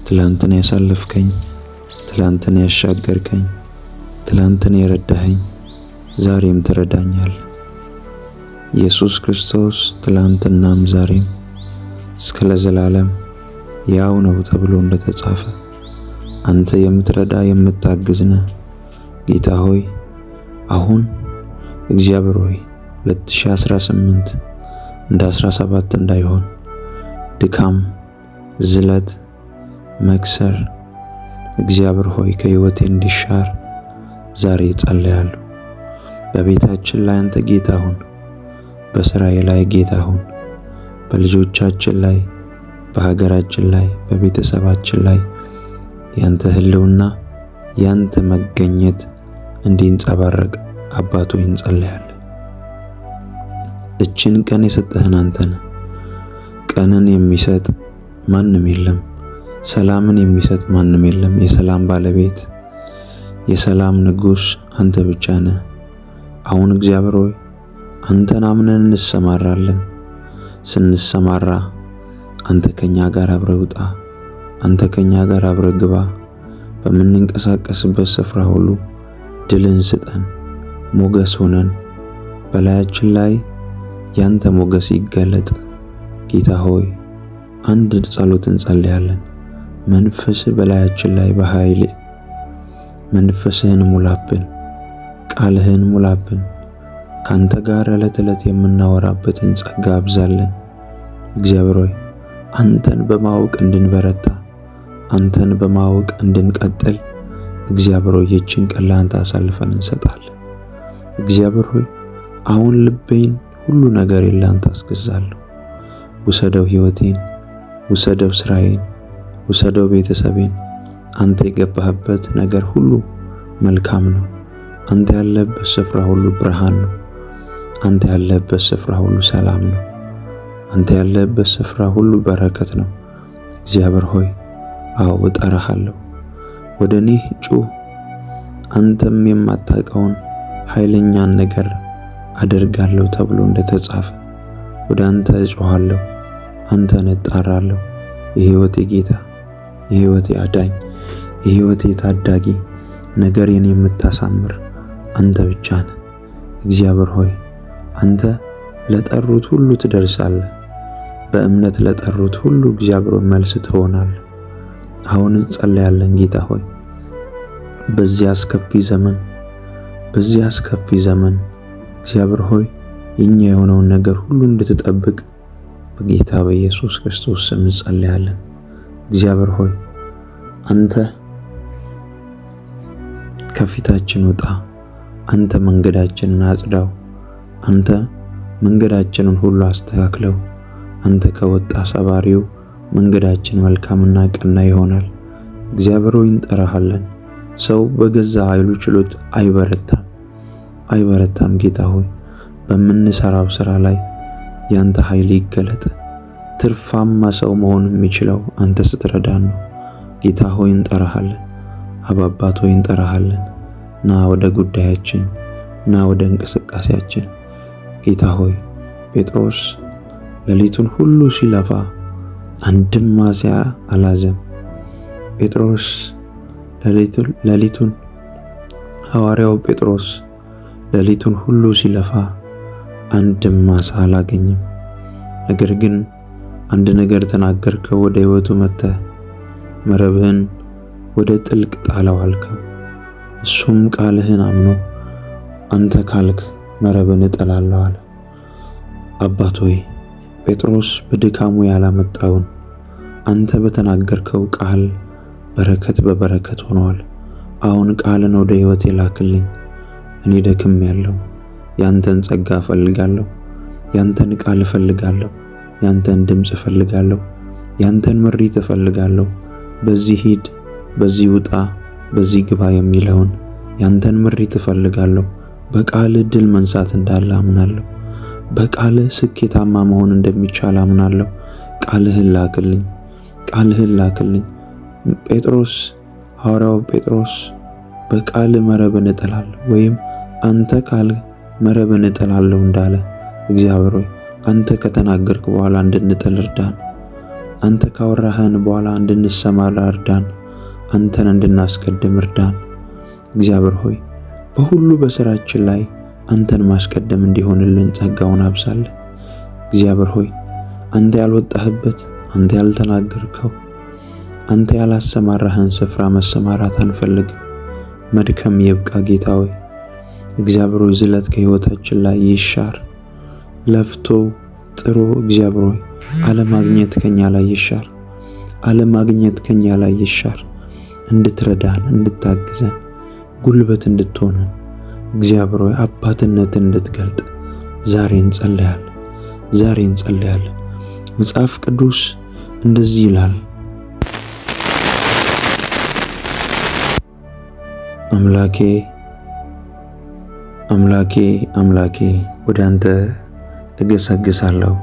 ትላንትን ያሳለፍከኝ፣ ትላንትን ያሻገርከኝ፣ ትላንትን የረዳኸኝ ዛሬም ትረዳኛል። ኢየሱስ ክርስቶስ ትላንትናም ዛሬም እስከ ለዘላለም ያው ነው ተብሎ እንደተጻፈ አንተ የምትረዳ የምታግዝ ነህ። ጌታ ሆይ አሁን እግዚአብሔር ሆይ 2018 እንደ 17 እንዳይሆን ድካም፣ ዝለት፣ መክሰር እግዚአብሔር ሆይ ከሕይወቴ እንዲሻር ዛሬ ጸልያለሁ። በቤታችን ላይ አንተ ጌታ ሁን። በስራዬ ላይ ጌታ ሁን። በልጆቻችን ላይ፣ በሀገራችን ላይ፣ በቤተሰባችን ላይ ያንተ ህልውና ያንተ መገኘት እንዲንጸባረቅ አባቶ እንጸልያለን። እችን ቀን የሰጠህን አንተ ነህ። ቀንን የሚሰጥ ማንም የለም። ሰላምን የሚሰጥ ማንም የለም። የሰላም ባለቤት የሰላም ንጉሥ አንተ ብቻ ነህ። አሁን እግዚአብሔር ሆይ አንተን አምነን እንሰማራለን። ስንሰማራ አንተ ከኛ ጋር አብረህ ውጣ። አንተ ከኛ ጋር አብረህ ግባ። በምንንቀሳቀስበት ስፍራ ሁሉ ድልን ስጠን፣ ሞገስ ሆነን በላያችን ላይ ያንተ ሞገስ ይገለጥ። ጌታ ሆይ አንድ ጸሎት እንጸልያለን። መንፈስ በላያችን ላይ በኃይል መንፈስህን ሙላብን፣ ቃልህን ሙላብን። ካንተ ጋር ዕለት ዕለት የምናወራበትን ጸጋ አብዛለን። እግዚአብሔር ሆይ አንተን በማወቅ እንድንበረታ፣ አንተን በማወቅ እንድንቀጥል እግዚአብሔር ሆይ ይህችን ቀን ላንተ አሳልፈን እንሰጣለን። እግዚአብሔር ሆይ አሁን ልቤን ሁሉ ነገሬን ላንተ አስገዛለሁ። ውሰደው ሕይወቴን፣ ውሰደው ስራዬን፣ ውሰደው ቤተሰቤን። አንተ የገባህበት ነገር ሁሉ መልካም ነው። አንተ ያለህበት ስፍራ ሁሉ ብርሃን ነው። አንተ ያለህበት ስፍራ ሁሉ ሰላም ነው። አንተ ያለህበት ስፍራ ሁሉ በረከት ነው። እግዚአብሔር ሆይ አዎ እጠራሃለሁ። ወደ እኔ ጩህ። አንተም የማታውቀውን ኃይለኛን ነገር አደርጋለሁ ተብሎ እንደተጻፈ ወደ አንተ እጮሃለሁ፣ አንተን እጣራለሁ። የሕይወቴ ጌታ፣ የሕይወቴ አዳኝ፣ የሕይወቴ ታዳጊ፣ ነገሬን የምታሳምር አንተ ብቻ ነህ። እግዚአብሔር ሆይ አንተ ለጠሩት ሁሉ ትደርሳለህ። በእምነት ለጠሩት ሁሉ እግዚአብሔር መልስ ትሆናለህ። አሁን እንጸልያለን። ጌታ ሆይ በዚህ አስከፊ ዘመን እግዚአብሔር ሆይ የኛ የሆነውን ነገር ሁሉ እንድትጠብቅ በጌታ በኢየሱስ ክርስቶስ ስም እንጸልያለን። እግዚአብሔር ሆይ አንተ ከፊታችን ውጣ። አንተ መንገዳችንን አጽዳው። አንተ መንገዳችንን ሁሉ አስተካክለው። አንተ ከወጣ ሰባሪው መንገዳችን መልካምና ቀና ይሆናል። እግዚአብሔር ሆይ እንጠራሃለን። ሰው በገዛ ኃይሉ ችሎት አይበረታም። ጌታ ሆይ በምንሰራው ስራ ላይ ያንተ ኃይል ይገለጥ። ትርፋማ ሰው መሆን የሚችለው አንተ ስትረዳን ነው። ጌታ ሆይ እንጠራሃለን። አባባት ሆይ እንጠራሃለን። ና ወደ ጉዳያችን፣ ና ወደ እንቅስቃሴያችን። ጌታ ሆይ ጴጥሮስ ሌሊቱን ሁሉ ሲለፋ አንድም ማሲያ አላዘም። ጴጥሮስ ሐዋርያው ጴጥሮስ ሌሊቱን ሁሉ ሲለፋ አንድም ማሳ አላገኘም። ነገር ግን አንድ ነገር ተናገርከው። ወደ ሕይወቱ መጥተህ መረብህን ወደ ጥልቅ ጣለው አልከው። እሱም ቃልህን አምኖ አንተ ካልክ መረብን እጥላለሁ አለ። አባት ሆይ ጴጥሮስ በድካሙ ያላመጣውን አንተ በተናገርከው ቃል በረከት በበረከት ሆኗል። አሁን ቃልን ወደ ሕይወቴ ላክልኝ። እኔ ደክሜያለሁ። ያንተን ጸጋ እፈልጋለሁ። ያንተን ቃል እፈልጋለሁ። ያንተን ድምጽ እፈልጋለሁ። ያንተን ምሪት እፈልጋለሁ። በዚህ ሂድ፣ በዚህ ውጣ፣ በዚህ ግባ የሚለውን ያንተን ምሪት እፈልጋለሁ። በቃል ድል መንሳት እንዳለ አምናለሁ። በቃል ስኬታማ መሆን እንደሚቻል አምናለሁ። ቃልህን ላክልኝ። ሐዋርያው ጴጥሮስ በቃል መረብን እጥላለሁ ወይም አንተ ካል መረብን እጥላለሁ እንዳለ እግዚአብሔር ሆይ አንተ ከተናገርክ በኋላ እንድንጥል እርዳን። አንተ ካወራህን በኋላ እንድንሰማራ እርዳን። አንተን እንድናስቀድም እርዳን። እግዚአብሔር ሆይ በሁሉ በሥራችን ላይ አንተን ማስቀደም እንዲሆንልን ጸጋውን አብዛለን። እግዚአብሔር ሆይ አንተ ያልወጣህበት፣ አንተ ያልተናገርከው፣ አንተ ያላሰማራህን ስፍራ መሰማራት አንፈልግም። መድከም ይብቃ ጌታ ሆይ። እግዚአብሔር ሆይ ዝለት ከሕይወታችን ላይ ይሻር። ለፍቶ ጥሮ እግዚአብሔር ሆይ አለማግኘት ከኛ ላይ ይሻር። አለማግኘት ከኛ ላይ ይሻር። እንድትረዳን፣ እንድታግዘን፣ ጉልበት እንድትሆነን እግዚአብሔር ሆይ አባትነትን እንድትገልጥ ዛሬ እንጸልያለን። መጽሐፍ ቅዱስ እንደዚህ ይላል፣ አምላኬ ወደ አንተ እገሰግሳለሁ።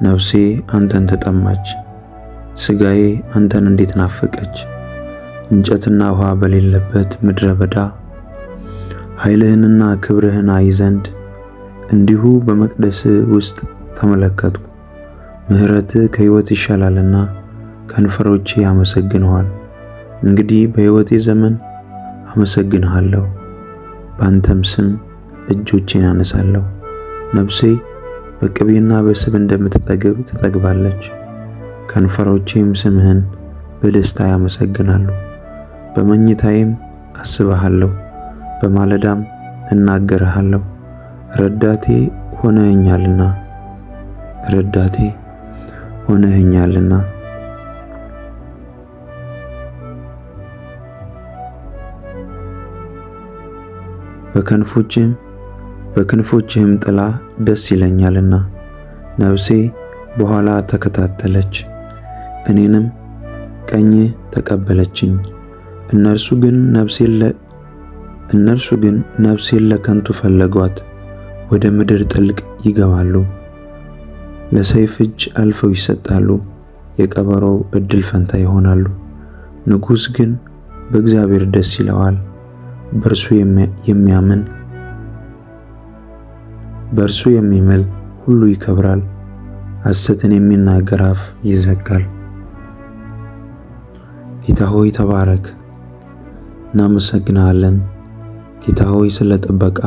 ነፍሴ አንተን ተጠማች፣ ሥጋዬ አንተን እንዴት ናፈቀች። እንጨትና ውሃ በሌለበት ምድረ በዳ ኃይልህንና ክብርህን አይ ዘንድ እንዲሁ በመቅደስ ውስጥ ተመለከትኩ። ምሕረትህ ከሕይወት ይሻላልና ከንፈሮቼ ያመሰግንኋል። እንግዲህ በሕይወቴ ዘመን አመሰግንሃለሁ፣ በአንተም ስም እጆቼን አነሳለሁ። ነፍሴ በቅቤና በስብ እንደምትጠግብ ትጠግባለች፣ ከንፈሮቼም ስምህን በደስታ ያመሰግናሉ። በመኝታዬም አስብሃለሁ፣ በማለዳም እናገርሃለሁ። ረዳቴ ሆነኸኛልና በክንፎችህም ጥላ ደስ ይለኛልና። ነፍሴ በኋላ ተከታተለች፣ እኔንም ቀኝ ተቀበለችኝ። እነርሱ ግን ነፍሴን ለከንቱ ፈለጓት፣ ወደ ምድር ጥልቅ ይገባሉ። ለሰይፍ እጅ አልፈው ይሰጣሉ፣ የቀበሮ ዕድል ፈንታ ይሆናሉ። ንጉሥ ግን በእግዚአብሔር ደስ ይለዋል፣ በእርሱ የሚምል ሁሉ ይከብራል። ሐሰትን የሚናገር አፍ ይዘጋል። ጌታ ሆይ ተባረክ፣ እናመሰግናለን። ጌታ ሆይ ስለ ጥበቃ፣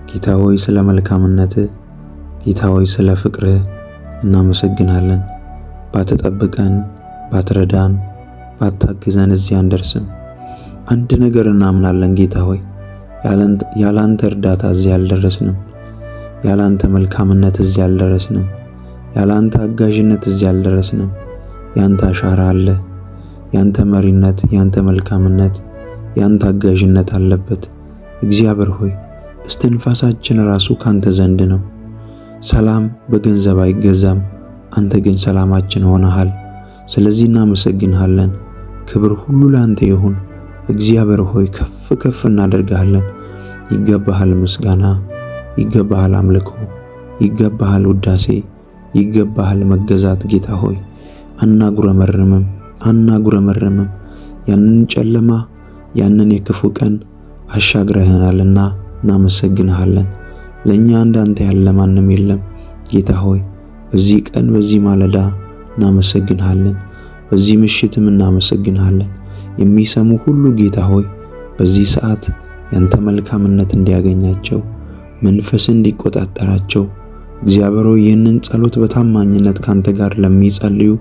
ጌታ ሆይ ስለ መልካምነት፣ ጌታ ሆይ ስለ ፍቅርህ እናመሰግናለን። ባትጠብቀን፣ ባትረዳን፣ ባታግዘን እዚህ አንደርስም። አንድ ነገር እናምናለን ጌታ ሆይ ያላንተ እርዳታ እዚህ አልደረስንም። ያላንተ መልካምነት እዚህ አልደረስንም። ያላንተ አጋዥነት እዚህ አልደረስንም። ያንተ አሻራ አለ። ያንተ መሪነት፣ ያንተ መልካምነት፣ ያንተ አጋዥነት አለበት። እግዚአብሔር ሆይ እስትንፋሳችን ራሱ ካንተ ዘንድ ነው። ሰላም በገንዘብ አይገዛም፣ አንተ ግን ሰላማችን ሆነሃል። ስለዚህ እናመሰግንሃለን። ክብር ሁሉ ላንተ ይሁን። እግዚአብሔር ሆይ ከፍ ከፍ እናደርግሃለን። ይገባሃል ምስጋና፣ ይገባሃል አምልኮ፣ ይገባሃል ውዳሴ፣ ይገባሃል መገዛት። ጌታ ሆይ አናጉረመርምም። ያንን ጨለማ፣ ያንን የክፉ ቀን አሻግረህናልና እናመሰግንሃለን። ለእኛ እንዳንተ ያለ ማንም የለም። ጌታ ሆይ በዚህ ቀን፣ በዚህ ማለዳ እናመሰግንሃለን። በዚህ ምሽትም እናመሰግንሃለን። የሚሰሙ ሁሉ ጌታ ሆይ በዚህ ሰዓት ያንተ መልካምነት እንዲያገኛቸው፣ መንፈስ እንዲቆጣጠራቸው እግዚአብሔር ሆይ ይህንን ጸሎት በታማኝነት ካንተ ጋር ለሚጸልዩ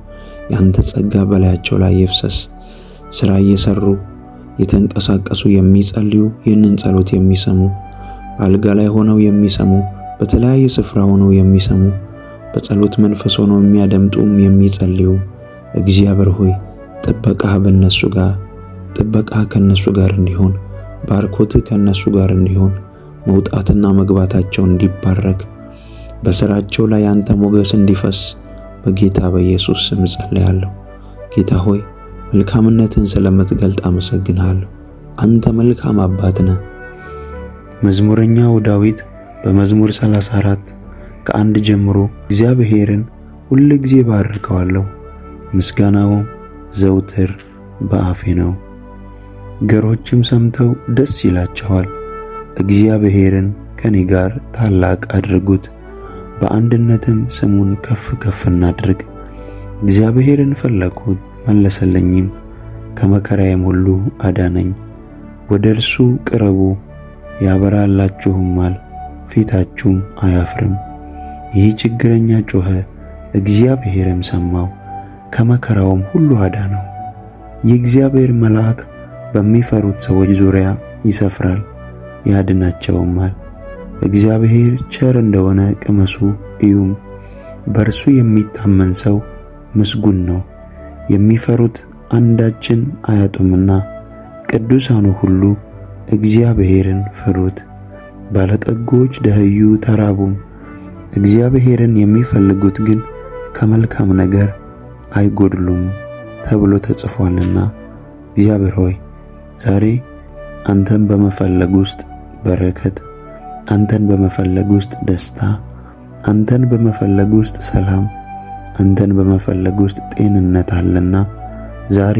ያንተ ጸጋ በላያቸው ላይ ይፍሰስ። ሥራ እየሰሩ የተንቀሳቀሱ የሚጸልዩ ይህንን ጸሎት የሚሰሙ፣ አልጋ ላይ ሆነው የሚሰሙ፣ በተለያየ ስፍራ ሆነው የሚሰሙ፣ በጸሎት መንፈስ ሆነው የሚያደምጡም የሚጸልዩ እግዚአብሔር ሆይ ጥበቃህ ከነሱ ጋር እንዲሆን፣ ባርኮትህ ከነሱ ጋር እንዲሆን፣ መውጣትና መግባታቸው እንዲባረክ፣ በሥራቸው ላይ ያንተ ሞገስ እንዲፈስ በጌታ በኢየሱስ ስም ጸልያለሁ። ጌታ ሆይ መልካምነትን ስለምትገልጥ አመሰግንሃለሁ። አንተ መልካም አባት ነህ። መዝሙረኛው ዳዊት በመዝሙር 34 ከ1 ጀምሮ እግዚአብሔርን ሁል ጊዜ ባርከዋለሁ፣ ምስጋናው ዘውትር በአፌ ነው። ገሮችም ሰምተው ደስ ይላቸዋል። እግዚአብሔርን ከኔ ጋር ታላቅ አድርጉት፣ በአንድነትም ስሙን ከፍ ከፍ እናድርግ። እግዚአብሔርን ፈለግሁት መለሰልኝም፣ ከመከራዬም ሁሉ አዳነኝ። ወደ እርሱ ቅረቡ ያበራላችሁማል፣ ፊታችሁም አያፍርም። ይህ ችግረኛ ጮኸ፣ እግዚአብሔርም ሰማው፣ ከመከራውም ሁሉ አዳነው። የእግዚአብሔር መልአክ በሚፈሩት ሰዎች ዙሪያ ይሰፍራል ያድናቸውማል። እግዚአብሔር ቸር እንደሆነ ቅመሱ እዩም። በእርሱ የሚታመን ሰው ምስጉን ነው። የሚፈሩት አንዳችን አያጡምና ቅዱሳኑ ሁሉ እግዚአብሔርን ፍሩት። ባለጠጎች ደኸዩ ተራቡም፣ እግዚአብሔርን የሚፈልጉት ግን ከመልካም ነገር አይጎድሉም ተብሎ ተጽፏልና። እግዚአብሔር ሆይ ዛሬ አንተን በመፈለግ ውስጥ በረከት፣ አንተን በመፈለግ ውስጥ ደስታ፣ አንተን በመፈለግ ውስጥ ሰላም፣ አንተን በመፈለግ ውስጥ ጤንነት አለና ዛሬ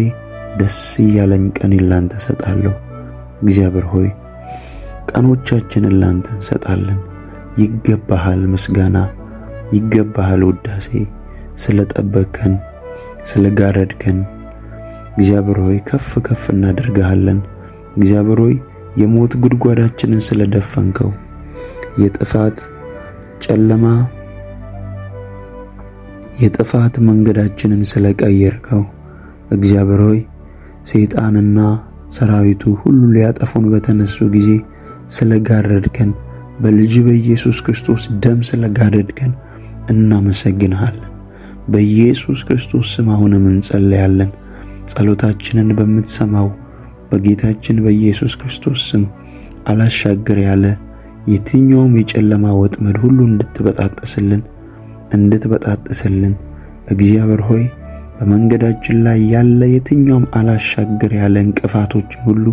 ደስ እያለኝ ቀኔን ላንተ ሰጣለሁ። እግዚአብሔር ሆይ ቀኖቻችንን ላንተ እንሰጣለን። ይገባሃል ምስጋና፣ ይገባሃል ውዳሴ፣ ስለጠበቅከን፣ ስለጋረድከን እግዚአብሔር ሆይ ከፍ ከፍ እናደርግሃለን። እግዚአብሔር ሆይ የሞት ጉድጓዳችንን ስለደፈንከው፣ የጥፋት ጨለማ የጥፋት መንገዳችንን ስለቀየርከው፣ እግዚአብሔር ሆይ ሰይጣንና ሰራዊቱ ሁሉ ሊያጠፉን በተነሱ ጊዜ ስለጋረድከን፣ በልጅ በኢየሱስ ክርስቶስ ደም ስለጋረድከን እናመሰግንሃለን። በኢየሱስ ክርስቶስ ስም አሁንም እንጸልያለን። ጸሎታችንን በምትሰማው በጌታችን በኢየሱስ ክርስቶስ ስም አላሻገር ያለ የትኛውም የጨለማ ወጥመድ ሁሉ እንድትበጣጥስልን እግዚአብሔር ሆይ በመንገዳችን ላይ ያለ የትኛውም አላሻገር ያለ እንቅፋቶችን ሁሉ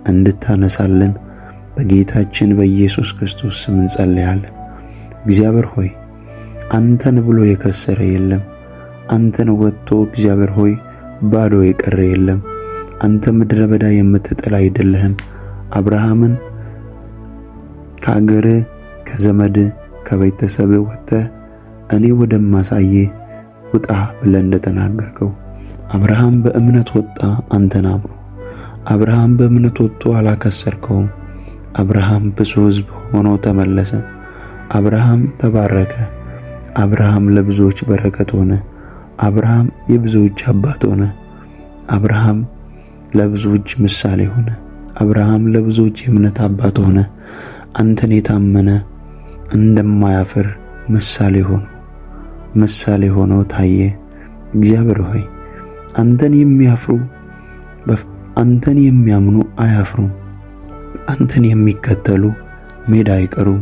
እንድታነሳልን በጌታችን በኢየሱስ ክርስቶስ ስም እንጸልያለን። እግዚአብሔር ሆይ አንተን ብሎ የከሰረ የለም። አንተን ወጥቶ እግዚአብሔር ሆይ ባዶ የቀረ የለም። አንተ ምድረ በዳ የምትጥል አይደለህም። አብርሃምን ከአገር ከዘመድ ከቤተሰብ ወጥተህ እኔ ወደማሳይህ ውጣ ብለህ እንደተናገርከው አብርሃም በእምነት ወጣ፣ አንተን አምኖ። አብርሃም በእምነት ወጥቶ አላከሰርከውም። አብርሃም ብዙ ሕዝብ ሆኖ ተመለሰ። አብርሃም ተባረከ። አብርሃም ለብዙዎች በረከት ሆነ። አብርሃም የብዙዎች አባት ሆነ። አብርሃም ለብዙዎች ምሳሌ ሆነ። አብርሃም ለብዙዎች የእምነት አባት ሆነ። አንተን የታመነ እንደማያፍር ምሳሌ ሆኖ ታየ። እግዚአብሔር ሆይ አንተን የሚያምኑ አያፍሩም። አንተን የሚከተሉ ሜዳ አይቀሩም።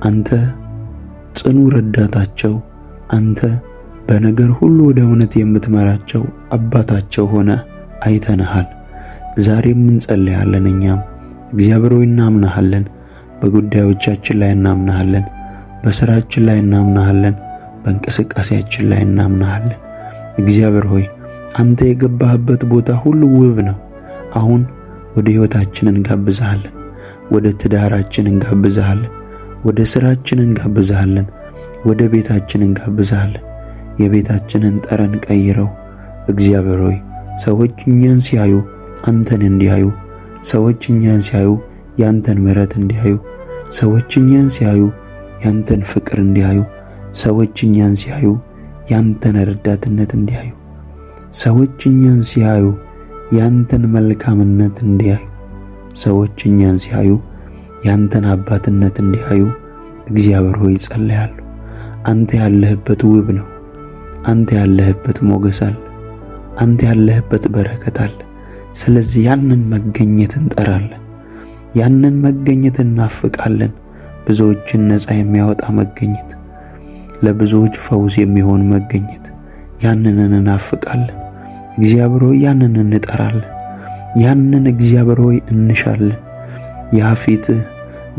አንተ ጽኑ ረዳታቸው፣ አንተ በነገር ሁሉ ወደ እውነት የምትመራቸው አባታቸው ሆነ አይተንሃል። ዛሬም እንጸልያለን። እኛም እግዚአብሔር ሆይ እናምናሃለን። በጉዳዮቻችን ላይ እናምናሃለን። በስራችን ላይ እናምናሃለን። በእንቅስቃሴያችን ላይ እናምናሃለን። እግዚአብሔር ሆይ አንተ የገባህበት ቦታ ሁሉ ውብ ነው። አሁን ወደ ሕይወታችን እንጋብዛሃለን። ወደ ትዳራችን እንጋብዛሃለን። ወደ ስራችን እንጋብዛሃለን። ወደ ቤታችን እንጋብዛሃለን። የቤታችንን ጠረን ቀይረው። እግዚአብሔር ሆይ ሰዎች እኛን ሲያዩ አንተን እንዲያዩ፣ ሰዎች እኛን ሲያዩ ያንተን ምሕረት እንዲያዩ፣ ሰዎች እኛን ሲያዩ ያንተን ፍቅር እንዲያዩ፣ ሰዎች እኛን ሲያዩ ያንተን ረዳትነት እንዲያዩ፣ ሰዎች እኛን ሲያዩ ያንተን መልካምነት እንዲያዩ፣ ሰዎች እኛን ሲያዩ ያንተን አባትነት እንዲያዩ እግዚአብሔር ሆይ ጸልያለሁ። አንተ ያለህበት ውብ ነው። አንተ ያለህበት ሞገስ አለ። አንተ ያለህበት በረከት አለ። ስለዚህ ያንን መገኘት እንጠራለን። ያንን መገኘት እናፍቃለን። ብዙዎችን ነፃ የሚያወጣ መገኘት፣ ለብዙዎች ፈውስ የሚሆን መገኘት፣ ያንን እናፍቃለን። እግዚአብሔር ሆይ ያንን እንጠራለን። ያንን እግዚአብሔር ሆይ እንሻለን። ያ ፊትህ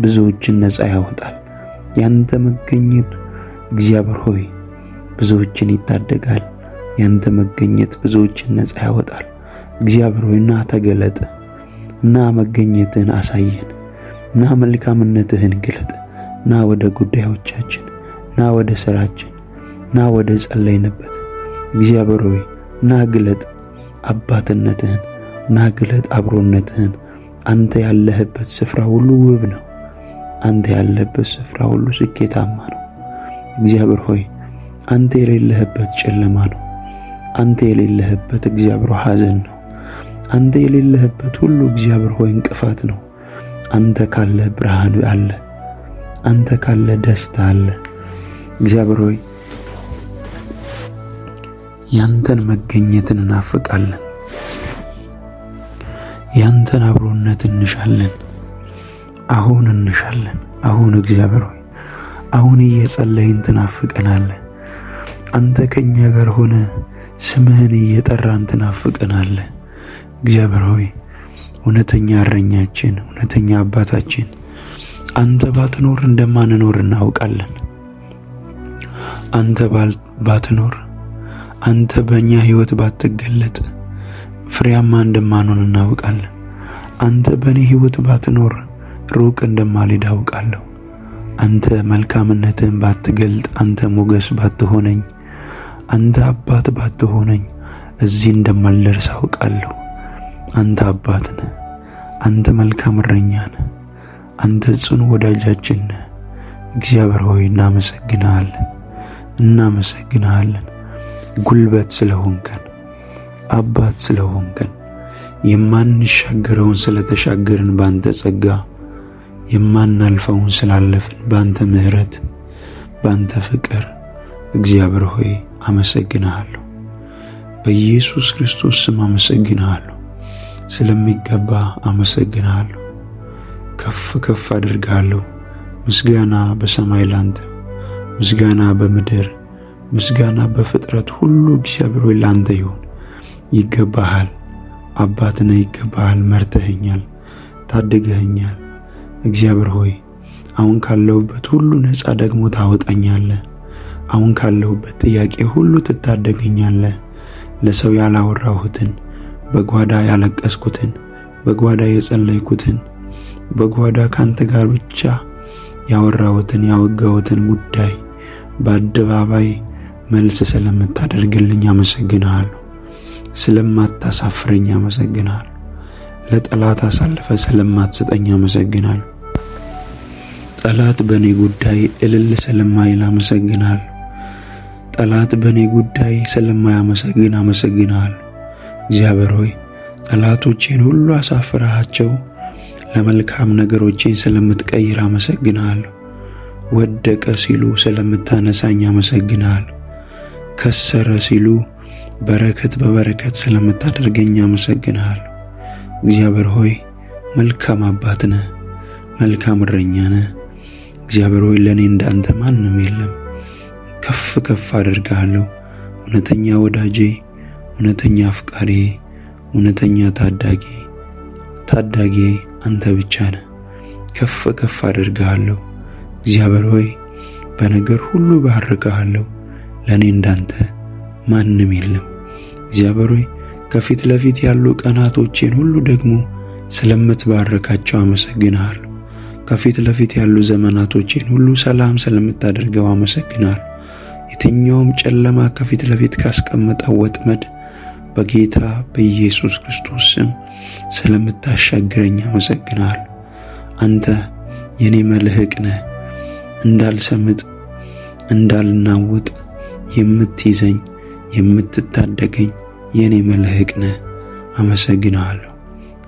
ብዙዎችን ነፃ ያወጣል። ያንተ መገኘት እግዚአብሔር ሆይ ብዙዎችን ይታደጋል። ያንተ መገኘት ብዙዎችን ነፃ ያወጣል። እግዚአብሔር ሆይ ና ተገለጥ፣ ና መገኘትህን አሳየን፣ ና መልካምነትህን ግለጥ፣ ና ወደ ጉዳዮቻችን፣ ና ወደ ስራችን፣ ና ወደ ጸለይንበት፣ እግዚአብሔር ሆይ ና ግለጥ አባትነትህን፣ ና ግለጥ አብሮነትህን። አንተ ያለህበት ስፍራ ሁሉ ውብ ነው። አንተ ያለህበት ስፍራ ሁሉ ስኬታማ ነው። እግዚአብሔር ሆይ አንተ የሌለህበት ጨለማ ነው። አንተ የሌለህበት እግዚአብሔር ሐዘን ነው። አንተ የሌለህበት ሁሉ እግዚአብሔር ሆይ እንቅፋት ነው። አንተ ካለ ብርሃን አለ። አንተ ካለ ደስታ አለ። እግዚአብሔር ሆይ ያንተን መገኘትን እናፍቃለን። ያንተን አብሮነት እንሻለን። አሁን እንሻለን። አሁን እግዚአብሔር ሆይ አሁን እየጸለይን ትናፍቀናለህ። አንተ ከኛ ጋር ሆነ ስምህን እየጠራን ትናፍቀናለህ። እግዚአብሔር ሆይ እውነተኛ እረኛችን፣ እውነተኛ አባታችን አንተ ባትኖር እንደማንኖር እናውቃለን። አንተ ባትኖር፣ አንተ በእኛ ሕይወት ባትገለጥ ፍሬያማ እንደማንሆን እናውቃለን። አንተ በእኔ ሕይወት ባትኖር ሩቅ እንደማልሄድ አውቃለሁ። አንተ መልካምነትን ባትገልጥ፣ አንተ ሞገስ ባትሆነኝ፣ አንተ አባት ባትሆነኝ እዚህ እንደማልደርስ አውቃለሁ። አንተ አባት ነህ። አንተ መልካም እረኛ ነህ። አንተ ጽኑ ወዳጃችን ነህ። እግዚአብሔር ሆይ እናመሰግንሃለን፣ እናመሰግንሃለን። ጉልበት ስለሆንከን፣ አባት ስለሆንከን፣ የማንሻገረውን ስለተሻገርን ባንተ ጸጋ፣ የማናልፈውን ስላለፍን ባንተ ምሕረት፣ ባንተ ፍቅር እግዚአብሔር ሆይ አመሰግንሃለሁ። በኢየሱስ ክርስቶስ ስም አመሰግንሃለሁ። ስለሚገባ አመሰግንሃለሁ። ከፍ ከፍ አድርጋለሁ። ምስጋና በሰማይ ላንተ፣ ምስጋና በምድር፣ ምስጋና በፍጥረት ሁሉ እግዚአብሔር ሆይ ላንተ ይሁን። ይገባሃል። አባት ነህ፣ ይገባሃል። መርተኸኛል፣ ታድገኸኛል። እግዚአብሔር ሆይ አሁን ካለሁበት ሁሉ ነፃ ደግሞ ታወጣኛለህ። አሁን ካለሁበት ጥያቄ ሁሉ ትታደገኛለህ። ለሰው ያላወራሁትን፣ በጓዳ ያለቀስኩትን፣ በጓዳ የጸለይኩትን፣ በጓዳ ካንተ ጋር ብቻ ያወራሁትን ያወጋሁትን ጉዳይ በአደባባይ መልስ ስለምታደርግልኝ አመሰግንሃለሁ። ስለማታሳፍረኝ አመሰግንሃለሁ። ለጠላት አሳልፈ ስለማትሰጠኝ አመሰግንሃለሁ። ጠላት በኔ ጉዳይ እልል ስለማይል አመሰግንሃለሁ። ጠላት በኔ ጉዳይ ስለማያመሰግን አመሰግንሃለሁ። እግዚአብሔር ሆይ ጠላቶቼን ሁሉ አሳፍረሃቸው ለመልካም ነገሮቼን ስለምትቀይር አመሰግንሃለሁ። ወደቀ ሲሉ ስለምታነሳኝ አመሰግንሃለሁ። ከሰረ ሲሉ በረከት በበረከት ስለምታደርገኝ አመሰግንሃለሁ። እግዚአብሔር ሆይ መልካም አባት ነህ፣ መልካም እረኛ ነህ። እግዚአብሔር ሆይ ለኔ እንዳንተ ማንም የለም። ከፍ ከፍ አደርግሃለሁ። እውነተኛ ወዳጄ፣ እውነተኛ አፍቃሪ፣ እውነተኛ ታዳጊ አንተ ብቻ ነህ። ከፍ ከፍ አደርግሃለሁ። እግዚአብሔር ሆይ በነገር ሁሉ ባርክሃለሁ። ለኔ እንዳንተ ማንም የለም። እግዚአብሔር ሆይ ከፊት ለፊት ያሉ ቀናቶቼን ሁሉ ደግሞ ስለምትባረካቸው አመሰግንሃለሁ። ከፊት ለፊት ያሉ ዘመናቶቼን ሁሉ ሰላም ስለምታደርገው አመሰግንሃለሁ። የትኛውም ጨለማ ከፊት ለፊት ካስቀመጠው ወጥመድ በጌታ በኢየሱስ ክርስቶስ ስም ስለምታሻግረኝ አመሰግንሃለሁ። አንተ የኔ መልህቅ ነህ። እንዳልሰምጥ እንዳልናወጥ የምትይዘኝ የምትታደገኝ የኔ መልህቅ ነህ። አመሰግንሃለሁ።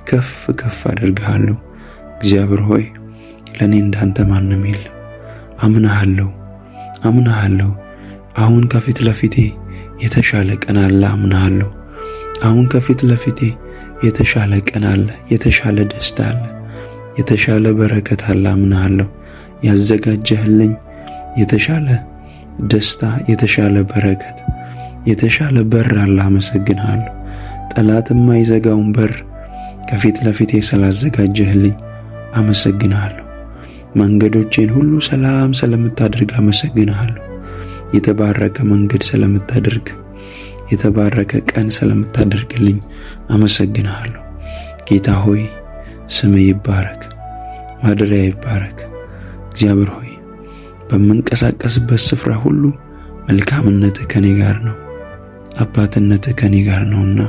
ከፍ ከፍ አደርግሃለሁ። እግዚአብሔር ሆይ ለኔ እንዳንተ ማንም የለም። አምናሃለሁ። አሁን ከፊት ለፊቴ የተሻለ ቀን አለ። አምናሃለሁ። አሁን ከፊት ለፊቴ የተሻለ ቀን አለ። የተሻለ ደስታ አለ። የተሻለ በረከት አለ። አምናሃለሁ። ያዘጋጀህልኝ የተሻለ ደስታ፣ የተሻለ በረከት፣ የተሻለ በር አለ። አመሰግንሃለሁ። ጠላት የማይዘጋውን በር ከፊት ለፊቴ ስላዘጋጀህልኝ አመሰግንሃለሁ። መንገዶቼን ሁሉ ሰላም ስለምታደርግ አመሰግንሃለሁ። የተባረከ መንገድ ስለምታደርግ፣ የተባረከ ቀን ስለምታደርግልኝ አመሰግንሃለሁ። ጌታ ሆይ ስምህ ይባረክ፣ ማደሪያ ይባረክ። እግዚአብሔር ሆይ በምንቀሳቀስበት ስፍራ ሁሉ መልካምነትህ ከኔ ጋር ነው። አባትነትህ ከኔ ጋር ነውና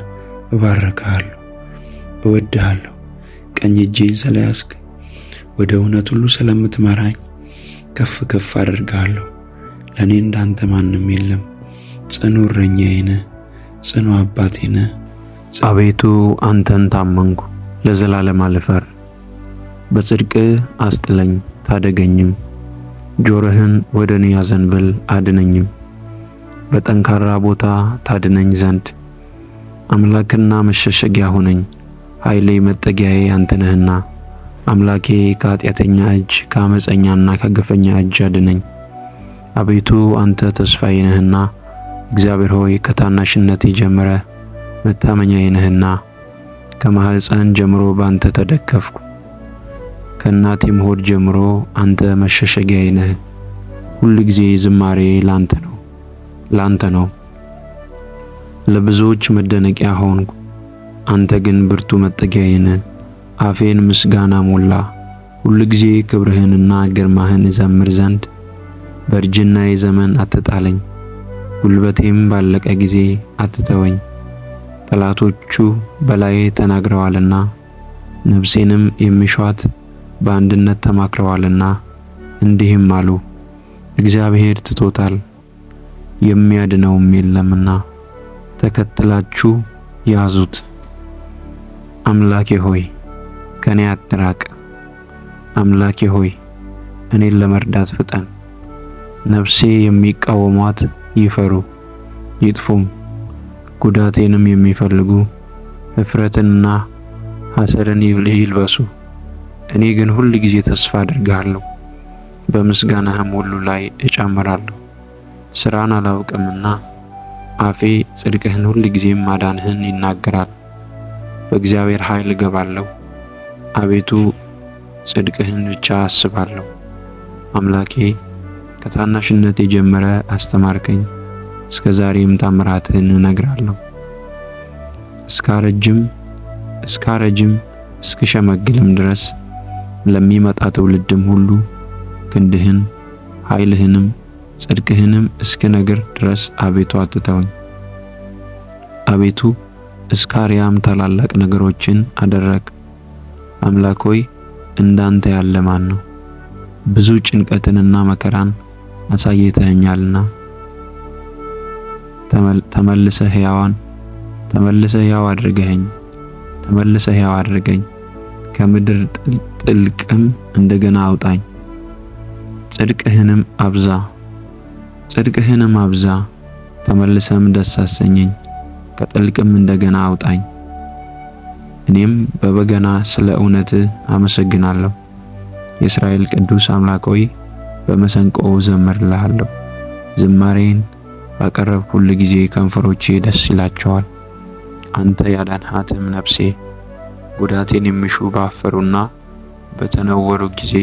እባርክሃለሁ፣ እወድሃለሁ። ቀኝ እጄን ስለያዝክ ወደ እውነት ሁሉ ስለምትመራኝ ከፍ ከፍ አደርግሃለሁ። ለኔ እንዳንተ ማንም የለም። ጽኑ እረኛዬ ነህ፣ ጽኑ አባቴ ነህ። አቤቱ አንተን ታመንኩ፣ ለዘላለም አልፈር። በጽድቅህ አስጥለኝ ታደገኝም፣ ጆሮህን ወደ እኔ አዘንብል አድነኝም። በጠንካራ ቦታ ታድነኝ ዘንድ አምላክና መሸሸጊያ ሆነኝ። ኃይሌ መጠጊያዬ አንተ ነህና አምላኬ ከኃጢአተኛ እጅ ከአመፀኛና ከግፈኛ እጅ አድነኝ። አቤቱ አንተ ተስፋዬ ነህና እግዚአብሔር ሆይ ከታናሽነቴ ጀምረህ መታመኛዬ ነህና ከማኅፀን ጀምሮ በአንተ ተደገፍኩ። ከእናቴም ሆድ ጀምሮ አንተ መሸሸጊያዬ ነህ። ሁል ጊዜ ዝማሬ ላንተ ነው። ለብዙዎች መደነቂያ ሆንኩ፣ አንተ ግን ብርቱ መጠጊያዬ ነህ። አፌን ምስጋና ሞላ። ሁል ጊዜ ክብርህንና ግርማህን እዘምር ዘንድ በእርጅናዬ ዘመን አትጣለኝ። ጉልበቴም ባለቀ ጊዜ አትተወኝ። ጠላቶቹ በላዬ ተናግረዋልና ነፍሴንም የሚሿት በአንድነት ተማክረዋልና እንዲህም አሉ፣ እግዚአብሔር ትቶታል የሚያድነውም የለምና ተከትላችሁ ያዙት። አምላኬ ሆይ ከኔ አትራቅ። አምላኬ ሆይ እኔን ለመርዳት ፍጠን። ነፍሴ የሚቃወሟት ይፈሩ ይጥፉም። ጉዳቴንም የሚፈልጉ እፍረትንና ሐሰርን ይልበሱ። እኔ ግን ሁል ጊዜ ተስፋ አድርጋለሁ፣ በምስጋናህም ሁሉ ላይ እጨምራለሁ። ሥራን አላውቅምና አፌ ጽድቅህን ሁል ጊዜም ማዳንህን ይናገራል። በእግዚአብሔር ኃይል እገባለሁ፣ አቤቱ ጽድቅህን ብቻ አስባለሁ። አምላኬ ከታናሽነቴ ጀምረ አስተማርከኝ፣ እስከ ዛሬም ታምራትህን እነግራለሁ። እስካረጅም እስክሸመግልም ድረስ ለሚመጣ ትውልድም ሁሉ ክንድህን ኃይልህንም ጽድቅህንም እስክነግር ድረስ አቤቱ አትተወኝ። አቤቱ እስከ አርያም ታላላቅ ነገሮችን አደረግ። አምላክ ሆይ እንዳንተ ያለ ማን ነው? ብዙ ጭንቀትንና መከራን አሳይተኸኛልና ተመልሰህ ሕያው አድርገኝ። ከምድር ጥልቅም እንደገና አውጣኝ። ጽድቅህንም አብዛ። ተመልሰም ደስ አሰኘኝ፣ ከጥልቅም እንደገና አውጣኝ። እኔም በበገና ስለ እውነትህ አመሰግናለሁ። የእስራኤል ቅዱስ አምላክ ሆይ በመሰንቆ ዘምርልሃለሁ። ዝማሬን ባቀረብኩ ሁል ጊዜ ከንፈሮቼ ደስ ይላቸዋል። አንተ ያዳንሃትም ነፍሴ ጉዳቴን የሚሹ ባፈሩና በተነወሩ ጊዜ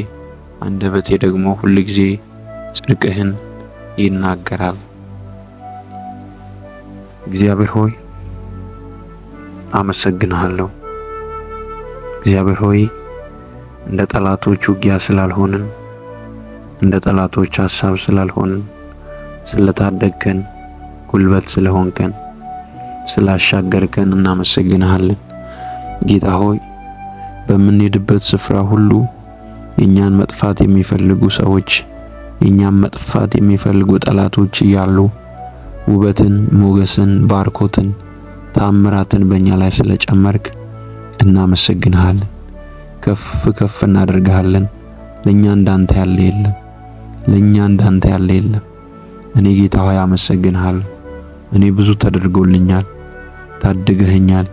አንደበቴ ደግሞ ሁል ጊዜ ጽድቅህን ይናገራል። እግዚአብሔር ሆይ አመሰግንሃለሁ። እግዚአብሔር ሆይ እንደ ጠላቶች ውጊያ ስላልሆንን፣ እንደ ጠላቶች ሐሳብ ስላልሆንን፣ ስለታደግከን፣ ጉልበት ስለሆንከን፣ ስላሻገርከን እናመሰግንሃለን። ጌታ ሆይ በምንሄድበት ስፍራ ሁሉ የኛን መጥፋት የሚፈልጉ ሰዎች፣ የኛን መጥፋት የሚፈልጉ ጠላቶች እያሉ ውበትን፣ ሞገስን፣ ባርኮትን፣ ታምራትን በእኛ ላይ ስለጨመርክ እናመሰግንሃለን። ከፍ ከፍ እናደርግሃለን። ለኛ እንዳንተ ያለ የለም። እኔ ጌታ ሆይ አመሰግንሃለሁ። እኔ ብዙ ተደርጎልኛል፣ ታድገኸኛል።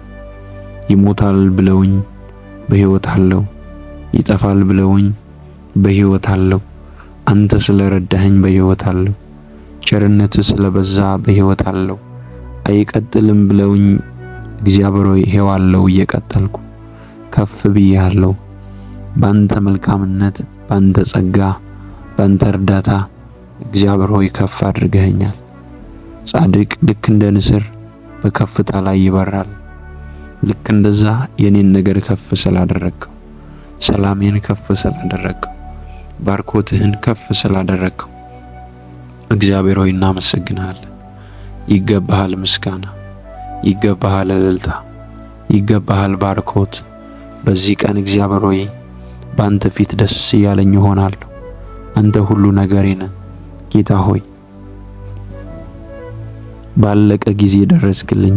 ይሞታል ብለውኝ በሕይወት አለው፣ ይጠፋል ብለውኝ በሕይወት አለው። አንተ ስለረዳኸኝ በሕይወት አለው። ቸርነትህ ስለበዛ በሕይወት አለው። አይቀጥልም ብለውኝ እግዚአብሔር ሆይ ሕያው አለው፣ እየቀጠልኩ ከፍ ብያለሁ። ባንተ መልካምነት፣ ባንተ ጸጋ፣ ባንተ እርዳታ እግዚአብሔር ሆይ ከፍ አድርገኸኛል። ጻድቅ ልክ እንደ ንስር በከፍታ ላይ ይበራል። ልክ እንደዛ የኔን ነገር ከፍ ስላደረግከው፣ ሰላሜን ከፍ ስላደረግከው፣ ባርኮትህን ከፍ ስላደረግከው እግዚአብሔር ሆይ እናመሰግንሃለን። ይገባሃል ምስጋና፣ ይገባሃል እልልታ፣ ይገባሃል ባርኮት። በዚህ ቀን እግዚአብሔር ሆይ በአንተ ፊት ደስ እያለኝ እሆናለሁ። አንተ ሁሉ ነገሬ ነህ ጌታ ሆይ። ባለቀ ጊዜ ደረስክልኝ።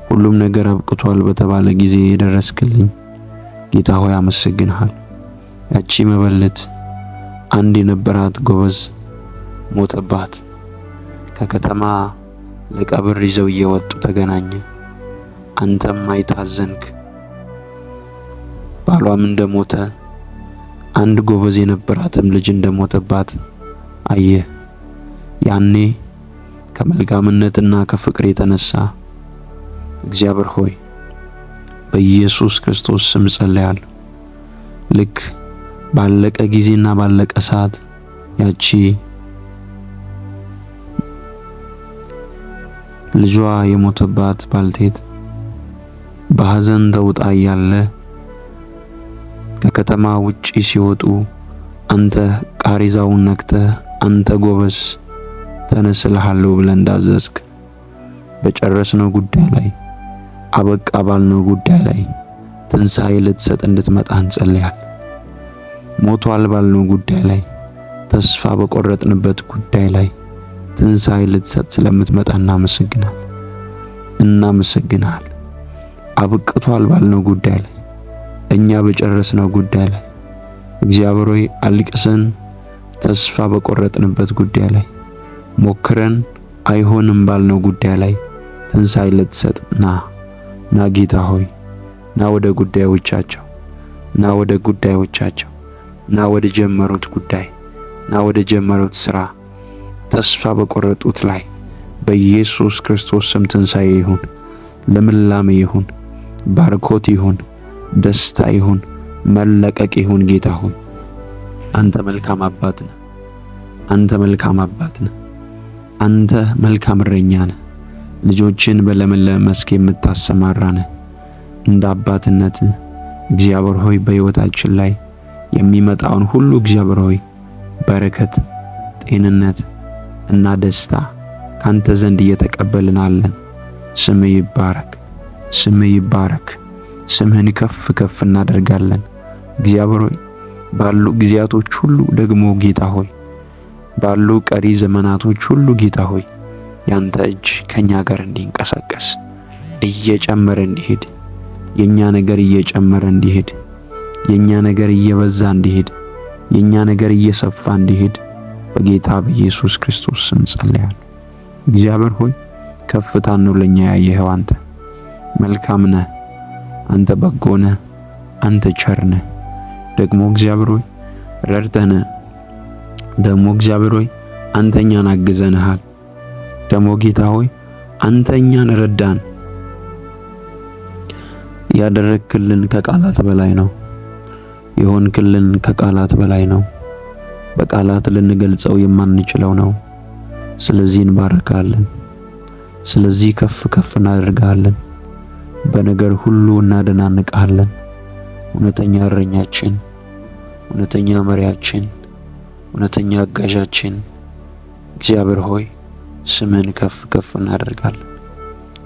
ሁሉም ነገር አብቅቷል በተባለ ጊዜ የደረስክልኝ ጌታ ሆይ አመሰግንሃል። ያቺ መበለት አንድ የነበራት ጎበዝ ሞተባት። ከከተማ ለቀብር ይዘው እየወጡ ተገናኘ። አንተም አይታዘንክ። ባሏም እንደሞተ አንድ ጎበዝ የነበራትም ልጅ እንደሞተባት አየህ። ያኔ ከመልካምነትና ከፍቅር የተነሳ እግዚአብሔር ሆይ በኢየሱስ ክርስቶስ ስም ጸልያለሁ። ልክ ባለቀ ጊዜና ባለቀ ሰዓት ያቺ ልጇ የሞተባት ባልቴት በሐዘን ተውጣ እያለ ከከተማ ውጪ ሲወጡ አንተ ቃሪዛውን ነክተህ አንተ ጎበዝ ተነስልሃለሁ ብለህ እንዳዘዝክ በጨረስነው ጉዳይ ላይ አበቃ ባልነው ጉዳይ ላይ ትንሣኤ ልትሰጥ እንድትመጣ እንጸልያለን። ሞቷል ባልነው ጉዳይ ላይ ተስፋ በቆረጥንበት ጉዳይ ላይ ትንሣኤ ልትሰጥ ስለምትመጣ እናመሰግናለን። አብቅቷል ባልነው ጉዳይ ላይ እኛ በጨረስነው ጉዳይ ላይ እግዚአብሔር ሆይ አልቅሰን ተስፋ በቆረጥንበት ጉዳይ ላይ ሞክረን አይሆንም ባልነው ጉዳይ ላይ ትንሣኤ ልትሰጥ ና ጌታ ሆይ ና ወደ ጉዳዮቻቸው፣ ና ወደ ጉዳዮቻቸው፣ ና ወደ ጀመሩት ጉዳይ፣ ና ወደ ጀመሩት ሥራ ተስፋ በቆረጡት ላይ በኢየሱስ ክርስቶስ ስም ትንሣኤ ይሁን፣ ልምላሜ ይሁን፣ ባርኮት ይሁን፣ ደስታ ይሁን፣ መለቀቅ ይሁን። ጌታ ሆይ አንተ መልካም አባት ነህ። አንተ መልካም አባት ነህ። አንተ መልካም እረኛ ነህ። ልጆችን በለመለመ መስክ የምታሰማራ ነህ። እንደ አባትነት እግዚአብሔር ሆይ በሕይወታችን ላይ የሚመጣውን ሁሉ እግዚአብሔር ሆይ በረከት፣ ጤንነት እና ደስታ ካንተ ዘንድ እየተቀበልን አለን። ስምህ ይባረክ፣ ስምህ ይባረክ። ስምህን ከፍ እናደርጋለን። እግዚአብሔር ሆይ ባሉ ጊዜያቶች ሁሉ ደግሞ ጌታ ሆይ ባሉ ቀሪ ዘመናቶች ሁሉ ጌታ ሆይ ያንተ እጅ ከኛ ጋር እንዲንቀሳቀስ እየጨመረ እንዲሄድ የኛ ነገር እየጨመረ እንዲሄድ የኛ ነገር እየበዛ እንዲሄድ የኛ ነገር እየሰፋ እንዲሄድ በጌታ በኢየሱስ ክርስቶስ ስም ጸልያለሁ። እግዚአብሔር ሆይ ከፍታን ነው ለኛ ያየኸው። አንተ መልካም ነህ፣ አንተ በጎ ነህ፣ አንተ ቸር ነህ። ደግሞ እግዚአብሔር ሆይ ረድተህ ደግሞ እግዚአብሔር ሆይ አንተኛን አግዘንሃል። ደግሞ ጌታ ሆይ አንተኛን ረዳን። ያደረክልን ከቃላት በላይ ነው። የሆንክልን ከቃላት በላይ ነው። በቃላት ልንገልጸው የማንችለው ነው። ስለዚህ እንባረካለን። ስለዚህ ከፍ እናደርጋለን። በነገር ሁሉ እናደናንቃለን። እውነተኛ እረኛችን፣ እውነተኛ መሪያችን፣ እውነተኛ አጋዣችን እግዚአብሔር ሆይ ስምህን ከፍ እናደርጋለን።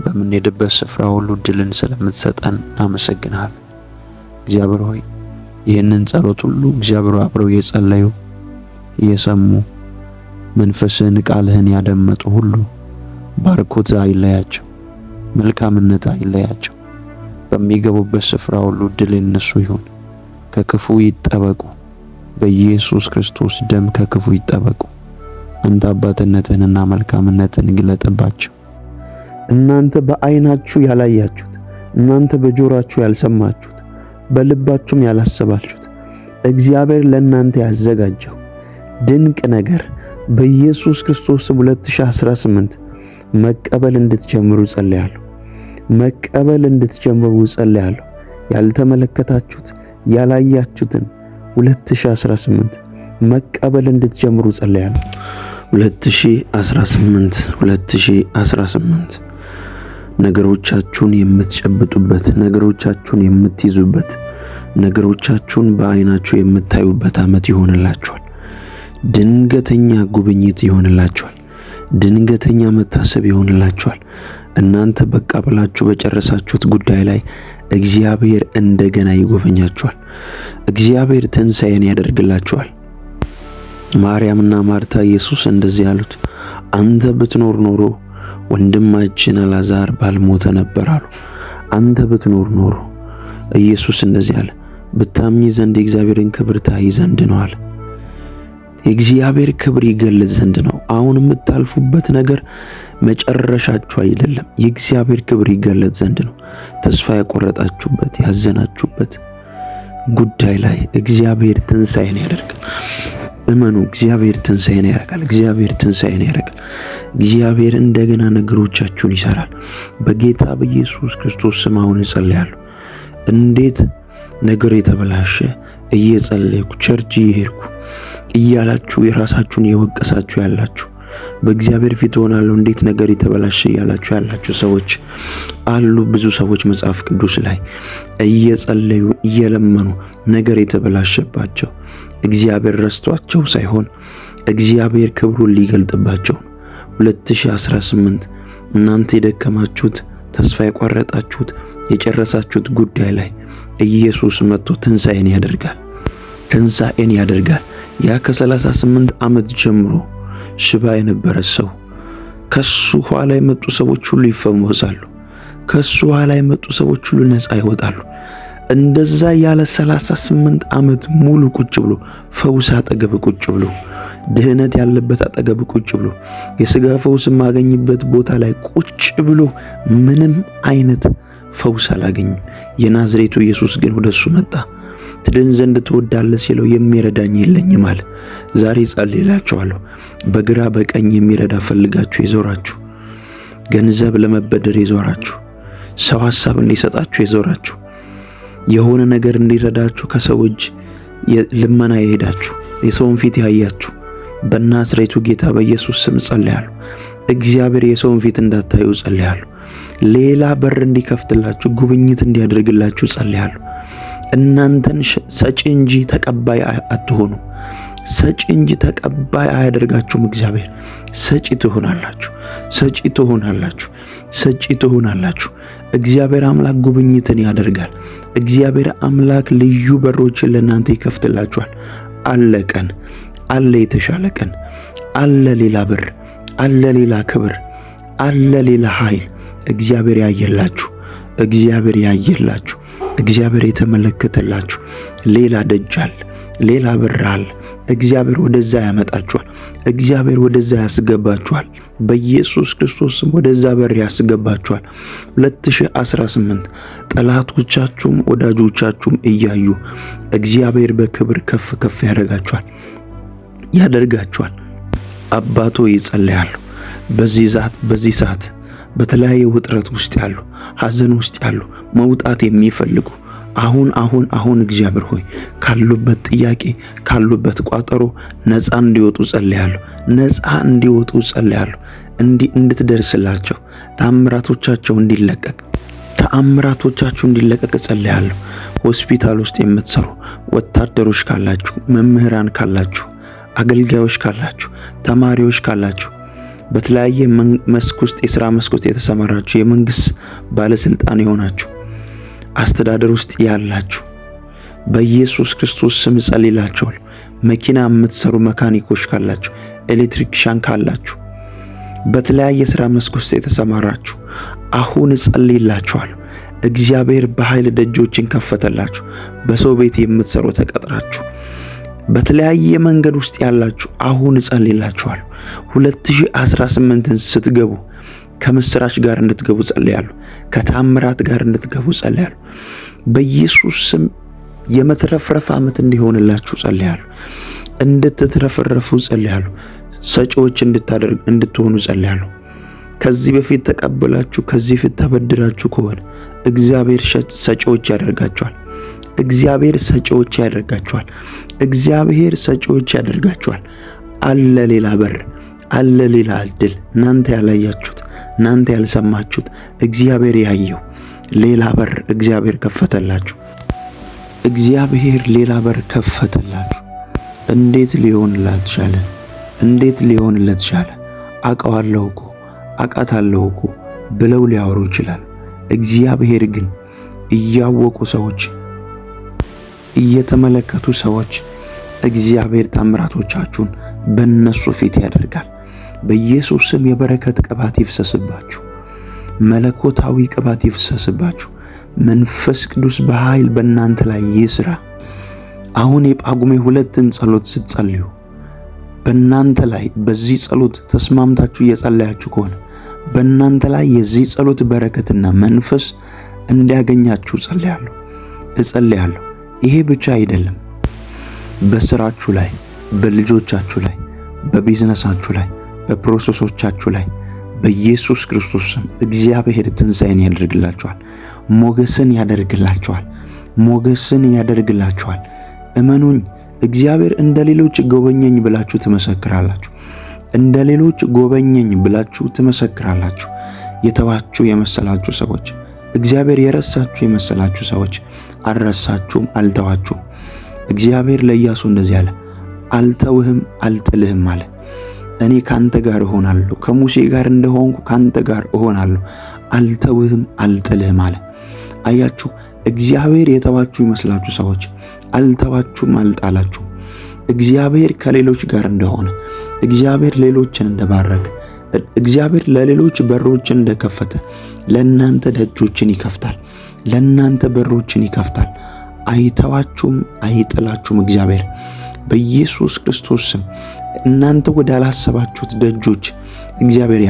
በምንሄድበት ስፍራ ሁሉ ድልን ስለምትሰጠን እናመሰግናለን። እግዚአብሔር ሆይ ይህንን ጸሎት ሁሉ እግዚአብሔር አብረው የጸለዩ እየሰሙ መንፈስህን ቃልህን ያደመጡ ሁሉ ባርኮት አይለያቸው፣ መልካምነት አይለያቸው። በሚገቡበት ስፍራ ሁሉ ድል የነሱ ይሁን። ከክፉ ይጠበቁ፣ በኢየሱስ ክርስቶስ ደም ከክፉ ይጠበቁ። አንተ አባትነትህንና መልካምነትን ግለጥባቸው። እናንተ በዓይናችሁ ያላያችሁት፣ እናንተ በጆሮአችሁ ያልሰማችሁት፣ በልባችሁም ያላሰባችሁት እግዚአብሔር ለእናንተ ያዘጋጀው ድንቅ ነገር በኢየሱስ ክርስቶስ 2018 መቀበል እንድትጀምሩ ጸልያለሁ። መቀበል እንድትጀምሩ ጸልያለሁ። ያልተመለከታችሁት ያላያችሁትን 2018 መቀበል እንድትጀምሩ ጸልያለሁ። 2018 ነገሮቻችሁን የምትጨብጡበት፣ ነገሮቻችሁን የምትይዙበት፣ ነገሮቻችሁን በዓይናችሁ የምታዩበት ዓመት ይሆንላችኋል። ድንገተኛ ጉብኝት ይሆንላችኋል። ድንገተኛ መታሰብ ይሆንላችኋል። እናንተ በቃ ብላችሁ በጨረሳችሁት ጉዳይ ላይ እግዚአብሔር እንደገና ይጎበኛችኋል። እግዚአብሔር ትንሣኤን ያደርግላችኋል። ማርያምና ማርታ ኢየሱስ እንደዚህ አሉት፣ አንተ ብትኖር ኖሮ ወንድማችን አልዓዛር ባልሞተ ነበር አሉ። አንተ ብትኖር ኖሮ። ኢየሱስ እንደዚህ አለ፣ ብታምኚ ዘንድ የእግዚአብሔርን ክብር ታይ ዘንድ ነው አለ። የእግዚአብሔር ክብር ይገለጽ ዘንድ ነው። አሁን የምታልፉበት ነገር መጨረሻችሁ አይደለም። የእግዚአብሔር ክብር ይገለጽ ዘንድ ነው። ተስፋ ያቆረጣችሁበት ያዘናችሁበት ጉዳይ ላይ እግዚአብሔር ትንሣኤን ያደርጋል። እመኑ፣ እግዚአብሔር ትንሣኤን ያደርጋል። እግዚአብሔር ትንሣኤን ያደርጋል። እግዚአብሔር እንደገና ነገሮቻችሁን ይሰራል። በጌታ በኢየሱስ ክርስቶስ ስም አሁን እጸልያለሁ። እንዴት ነገር የተበላሸ እየጸለይኩ ቸርች እየሄድኩ እያላችሁ የራሳችሁን የወቀሳችሁ ያላችሁ፣ በእግዚአብሔር ፊት ሆናለሁ እንዴት ነገር የተበላሸ እያላችሁ ያላችሁ ሰዎች አሉ። ብዙ ሰዎች መጽሐፍ ቅዱስ ላይ እየጸለዩ እየለመኑ ነገር የተበላሸባቸው እግዚአብሔር ረስቷቸው ሳይሆን እግዚአብሔር ክብሩን ሊገልጥባቸው 2018 እናንተ የደከማችሁት ተስፋ የቆረጣችሁት የጨረሳችሁት ጉዳይ ላይ ኢየሱስ መጥቶ ትንሣኤን ያደርጋል። ትንሣኤን ያደርጋል። ያ ከ38 ዓመት ጀምሮ ሽባ የነበረ ሰው ከሱ ኋላ የመጡ ሰዎች ሁሉ ይፈወሳሉ። ከሱ ኋላ የመጡ ሰዎች ሁሉ ነፃ ይወጣሉ። እንደዛ ያለ 38 ዓመት ሙሉ ቁጭ ብሎ ፈውስ አጠገብ ቁጭ ብሎ ድህነት ያለበት አጠገብ ቁጭ ብሎ የሥጋ ፈውስ ማገኝበት ቦታ ላይ ቁጭ ብሎ ምንም አይነት ፈውስ አላገኝም። የናዝሬቱ ኢየሱስ ግን ወደሱ መጣ። ትድን ዘንድ ትወዳለህ ሲለው የሚረዳኝ የለኝም አለ። ዛሬ ጸልይላችኋለሁ። በግራ በቀኝ የሚረዳ ፈልጋችሁ የዞራችሁ፣ ገንዘብ ለመበደር የዞራችሁ፣ ሰው ሐሳብ እንዲሰጣችሁ የዞራችሁ፣ የሆነ ነገር እንዲረዳችሁ ከሰው እጅ ልመና የሄዳችሁ፣ የሰውን ፊት ያያችሁ በናዝሬቱ ጌታ በኢየሱስ ስም ጸልያለሁ። እግዚአብሔር የሰውን ፊት እንዳታዩ ጸልያለሁ። ሌላ በር እንዲከፍትላችሁ፣ ጉብኝት እንዲያደርግላችሁ ጸልያለሁ። እናንተን ሰጪ እንጂ ተቀባይ አትሆኑ። ሰጪ እንጂ ተቀባይ አያደርጋችሁም። እግዚአብሔር ሰጪ ትሆናላችሁ። ሰጪ ትሆናላችሁ። ሰጪ ትሆናላችሁ። እግዚአብሔር አምላክ ጉብኝትን ያደርጋል። እግዚአብሔር አምላክ ልዩ በሮችን ለእናንተ ይከፍትላችኋል። አለ ቀን፣ አለ የተሻለ ቀን፣ አለ ሌላ በር፣ አለ ሌላ ክብር፣ አለ ሌላ ኃይል እግዚአብሔር ያየላችሁ፣ እግዚአብሔር ያየላችሁ፣ እግዚአብሔር የተመለከተላችሁ ሌላ ደጅ አለ፣ ሌላ በር አለ። እግዚአብሔር ወደዛ ያመጣችኋል። እግዚአብሔር ወደዛ ያስገባችኋል። በኢየሱስ ክርስቶስም ወደዛ በር ያስገባችኋል። 2018 ጠላቶቻችሁም ወዳጆቻችሁም እያዩ እግዚአብሔር በክብር ከፍ ከፍ ያደርጋችኋል። አባቶ ይጸልያሉ። በዚህ ሰዓት በተለያየ ውጥረት ውስጥ ያሉ፣ ሐዘን ውስጥ ያሉ፣ መውጣት የሚፈልጉ አሁን እግዚአብሔር ሆይ ካሉበት ጥያቄ ካሉበት ቋጠሮ ነፃ እንዲወጡ ጸልያለሁ። ነፃ እንዲወጡ ጸልያለሁ። እንድትደርስላቸው ተአምራቶቻቸው እንዲለቀቅ ጸልያለሁ። ሆስፒታል ውስጥ የምትሰሩ ወታደሮች ካላችሁ፣ መምህራን ካላችሁ፣ አገልጋዮች ካላችሁ፣ ተማሪዎች ካላችሁ፣ በተለያየ መስክ ውስጥ የሥራ መስክ ውስጥ የተሰማራችሁ የመንግስት ባለስልጣን የሆናችሁ አስተዳደር ውስጥ ያላችሁ በኢየሱስ ክርስቶስ ስም ጸልይላችኋል። መኪና የምትሰሩ መካኒኮች ካላችሁ፣ ኤሌክትሪክሻን ካላችሁ፣ በተለያየ ሥራ መስክ ውስጥ የተሰማራችሁ አሁን ጸልይላችኋል። እግዚአብሔር በኃይል ደጆችን ከፈተላችሁ። በሰው ቤት የምትሰሩ ተቀጥራችሁ በተለያየ መንገድ ውስጥ ያላችሁ አሁን ጸልይላችኋል። 2018ን ስትገቡ ከምስራች ጋር እንድትገቡ ጸልያለሁ። ከተአምራት ጋር እንድትገቡ ጸልያለሁ። በኢየሱስ ስም የመትረፍረፍ ዓመት እንዲሆንላችሁ ጸልያለሁ። እንድትትረፈረፉ ጸልያለሁ። ሰጪዎች እንድትሆኑ ጸልያለሁ። ከዚህ በፊት ተቀበላችሁ ከዚህ በፊት ተበድራችሁ ከሆነ እግዚአብሔር ሰጪዎች ያደርጋችኋል። እግዚአብሔር ሰጪዎች ያደርጋችኋል። እግዚአብሔር ሰጪዎች ያደርጋችኋል። አለ ሌላ በር፣ አለ ሌላ እድል። እናንተ ያላያችሁት፣ እናንተ ያልሰማችሁት እግዚአብሔር ያየው ሌላ በር እግዚአብሔር ከፈተላችሁ። እግዚአብሔር ሌላ በር ከፈተላችሁ። እንዴት ሊሆንላት ቻለ? እንዴት ሊሆንለት ቻለ? አውቀዋለሁ እኮ አውቃታለሁ እኮ ብለው ሊያወሩ ይችላል። እግዚአብሔር ግን እያወቁ ሰዎች፣ እየተመለከቱ ሰዎች እግዚአብሔር ታምራቶቻችሁን በእነሱ ፊት ያደርጋል። በኢየሱስ ስም የበረከት ቅባት ይፍሰስባችሁ። መለኮታዊ ቅባት ይፍሰስባችሁ። መንፈስ ቅዱስ በኃይል በእናንተ ላይ ይስራ። አሁን የጳጉሜ 2ን ጸሎት ስትጸልዩ በእናንተ ላይ በዚህ ጸሎት ተስማምታችሁ እየጸለያችሁ ከሆነ በእናንተ ላይ የዚህ ጸሎት በረከትና መንፈስ እንዲያገኛችሁ እጸልያለሁ። ይሄ ብቻ አይደለም። በስራችሁ ላይ፣ በልጆቻችሁ ላይ፣ በቢዝነሳችሁ ላይ፣ በፕሮሰሶቻችሁ ላይ በኢየሱስ ክርስቶስ ስም እግዚአብሔር ትንሣኤን ያደርግላችኋል። ሞገስን ያደርግላችኋል። እመኑኝ፣ እግዚአብሔር እንደ ሌሎች ጎበኘኝ ብላችሁ ትመሰክራላችሁ። እንደ ሌሎች ጎበኘኝ ብላችሁ ትመሰክራላችሁ። የተዋችሁ የመሰላችሁ ሰዎች፣ እግዚአብሔር የረሳችሁ የመሰላችሁ ሰዎች አልረሳችሁም፣ አልተዋችሁም። እግዚአብሔር ለኢያሱ እንደዚህ አለ፣ አልተውህም፣ አልጥልህም አለ። እኔ ካንተ ጋር እሆናለሁ፣ ከሙሴ ጋር እንደሆንኩ ካንተ ጋር እሆናለሁ፣ አልተውህም፣ አልጥልህም አለ። አያችሁ፣ እግዚአብሔር የተዋችሁ ይመስላችሁ ሰዎች አልተዋችሁም፣ አልጣላችሁም። እግዚአብሔር ከሌሎች ጋር እንደሆነ፣ እግዚአብሔር ሌሎችን እንደባረከ፣ እግዚአብሔር ለሌሎች በሮችን እንደከፈተ ለእናንተ ደጆችን ይከፍታል፣ ለእናንተ በሮችን ይከፍታል። አይተዋችሁም፣ አይጥላችሁም። እግዚአብሔር በኢየሱስ ክርስቶስ ስም እናንተ ወዳላሰባችሁት ደጆች እግዚአብሔር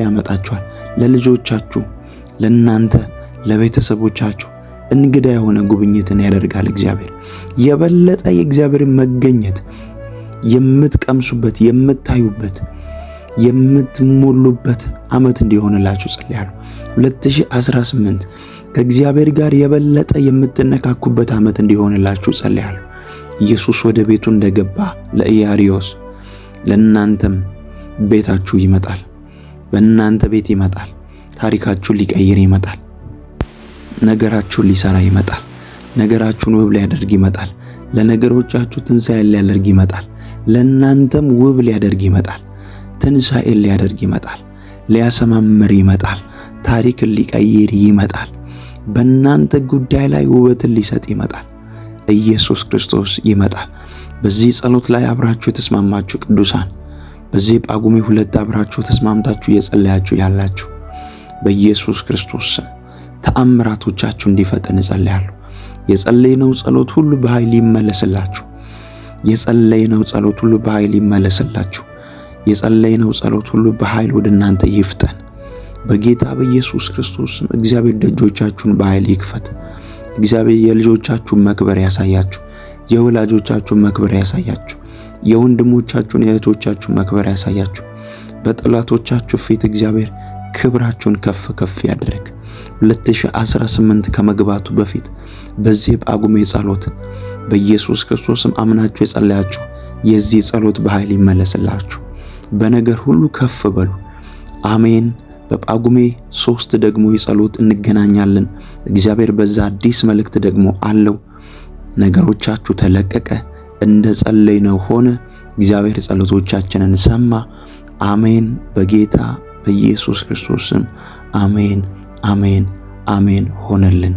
ያመጣችኋል። ለልጆቻችሁ፣ ለእናንተ፣ ለቤተሰቦቻችሁ እንግዳ የሆነ ጉብኝትን ያደርጋል። እግዚአብሔር የበለጠ የእግዚአብሔርን መገኘት የምትቀምሱበት፣ የምታዩበት፣ የምትሞሉበት ዓመት እንዲሆንላችሁ ጸልያለሁ። 2018 ከእግዚአብሔር ጋር የበለጠ የምትነካኩበት ዓመት እንዲሆንላችሁ ጸልያለሁ። ኢየሱስ ወደ ቤቱ እንደገባ ለኢያሪዮስ ለእናንተም ቤታችሁ ይመጣል። በእናንተ ቤት ይመጣል። ታሪካችሁን ሊቀይር ይመጣል። ነገራችሁን ሊሰራ ይመጣል። ነገራችሁን ውብ ሊያደርግ ይመጣል። ለነገሮቻችሁ ትንሣኤን ሊያደርግ ይመጣል። ለእናንተም ውብ ሊያደርግ ይመጣል። ትንሣኤን ሊያደርግ ይመጣል። ሊያሰማምር ይመጣል። ታሪክን ሊቀይር ይመጣል። በእናንተ ጉዳይ ላይ ውበትን ሊሰጥ ይመጣል። ኢየሱስ ክርስቶስ ይመጣል። በዚህ ጸሎት ላይ አብራችሁ የተስማማችሁ ቅዱሳን፣ በዚህ ጳጉሜ 2 አብራችሁ ተስማምታችሁ እየጸለያችሁ ያላችሁ በኢየሱስ ክርስቶስ ስም ተአምራቶቻችሁ እንዲፈጠን እጸልያለሁ። የጸለይነው ጸሎት ሁሉ በኃይል ይመለስላችሁ። የጸለይነው ጸሎት ሁሉ በኃይል ይመለስላችሁ። የጸለይነው ጸሎት ሁሉ በኃይል ወደ እናንተ ይፍጠን። በጌታ በኢየሱስ ክርስቶስ ስም እግዚአብሔር ደጆቻችሁን በኃይል ይክፈት። እግዚአብሔር የልጆቻችሁን መክበር ያሳያችሁ። የወላጆቻችሁን መክበር ያሳያችሁ። የወንድሞቻችሁን የእህቶቻችሁን መክበር ያሳያችሁ። በጠላቶቻችሁ ፊት እግዚአብሔር ክብራችሁን ከፍ ከፍ ያድርግ። 2018 ከመግባቱ በፊት በዚህ ጳጉሜ ጸሎት በኢየሱስ ክርስቶስም አምናችሁ የጸለያችሁ የዚህ ጸሎት በኃይል ይመለስላችሁ። በነገር ሁሉ ከፍ በሉ። አሜን። በጳጉሜ 3 ደግሞ የጸሎት እንገናኛለን። እግዚአብሔር በዛ አዲስ መልእክት ደግሞ አለው። ነገሮቻችሁ ተለቀቀ፣ እንደ ጸለይነው ሆነ። እግዚአብሔር ጸሎቶቻችንን ሰማ። አሜን። በጌታ በኢየሱስ ክርስቶስ ስም አሜን፣ አሜን፣ አሜን ሆነልን።